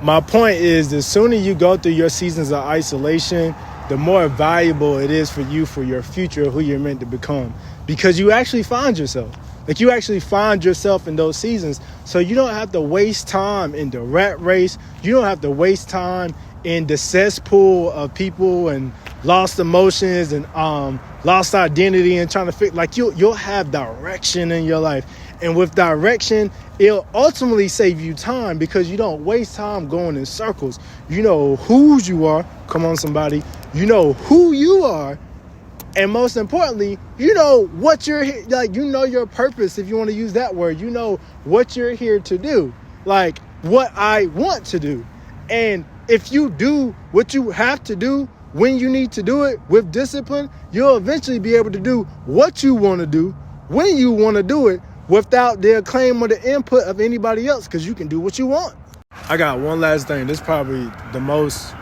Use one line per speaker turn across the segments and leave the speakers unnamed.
my point is, the sooner you go through your seasons of isolation, the more valuable it is for you, for your future, who you're meant to become. Because you actually find yourself. Like, you actually find yourself in those seasons. So you don't have to waste time in the rat race. You don't have to waste time in the cesspool of people and lost emotions and lost identity and trying to fix. Like, you'll have direction in your life. And with direction, it'll ultimately save you time, because you don't waste time going in circles. You know whose you are. Come on, somebody. You know who you are. And most importantly, you know what you're here, like, you know your purpose, if you want to use that word. You know what you're here to do, like what I want to do. And if you do what you have to do when you need to do it with discipline, you'll eventually be able to do what you want to do when you want to do it without the acclaim or the input of anybody else, because you can do what you want. I got one last thing. This is probably the most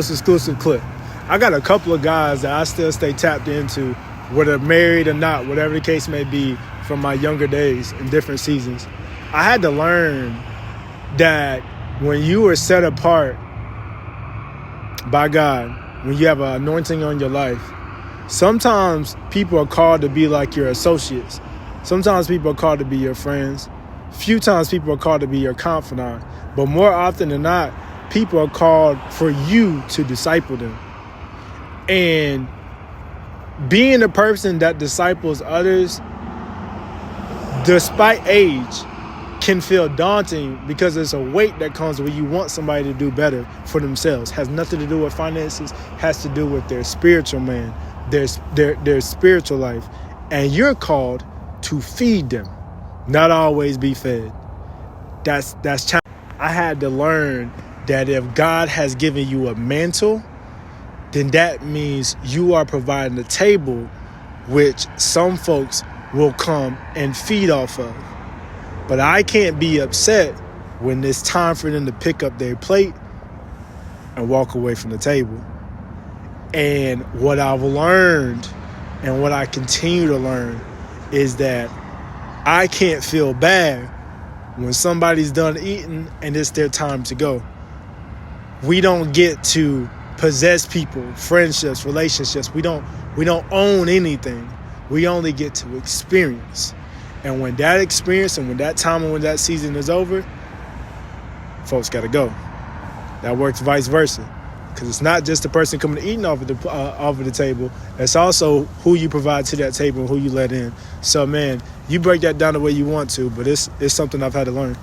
exclusive clip. I got a couple of guys that I still stay tapped into, whether married or not, whatever the case may be, from my younger days in different seasons. I had to learn that when you are set apart by God, when you have an anointing on your life, sometimes people are called to be like your associates. Sometimes people are called to be your friends. Few times people are called to be your confidant. But more often than not, people are called for you to disciple them. And being a person that disciples others, despite age, can feel daunting, because it's a weight that comes when you want somebody to do better for themselves. Has nothing to do with finances, has to do with their spiritual man, their spiritual life. And you're called to feed them, not always be fed. That's challenging. I had to learn that if God has given you a mantle, then that means you are providing a table which some folks will come and feed off of. But I can't be upset when it's time for them to pick up their plate and walk away from the table. And what I've learned, and what I continue to learn, is that I can't feel bad when somebody's done eating and it's their time to go. We don't get to possess people, friendships, relationships. We don't own anything. We only get to experience. And when that experience and when that time and when that season is over, folks got to go. That works vice versa. Because it's not just the person coming eating off of the table. It's also who you provide to that table and who you let in. So, man, you break that down the way you want to, but it's something I've had to learn.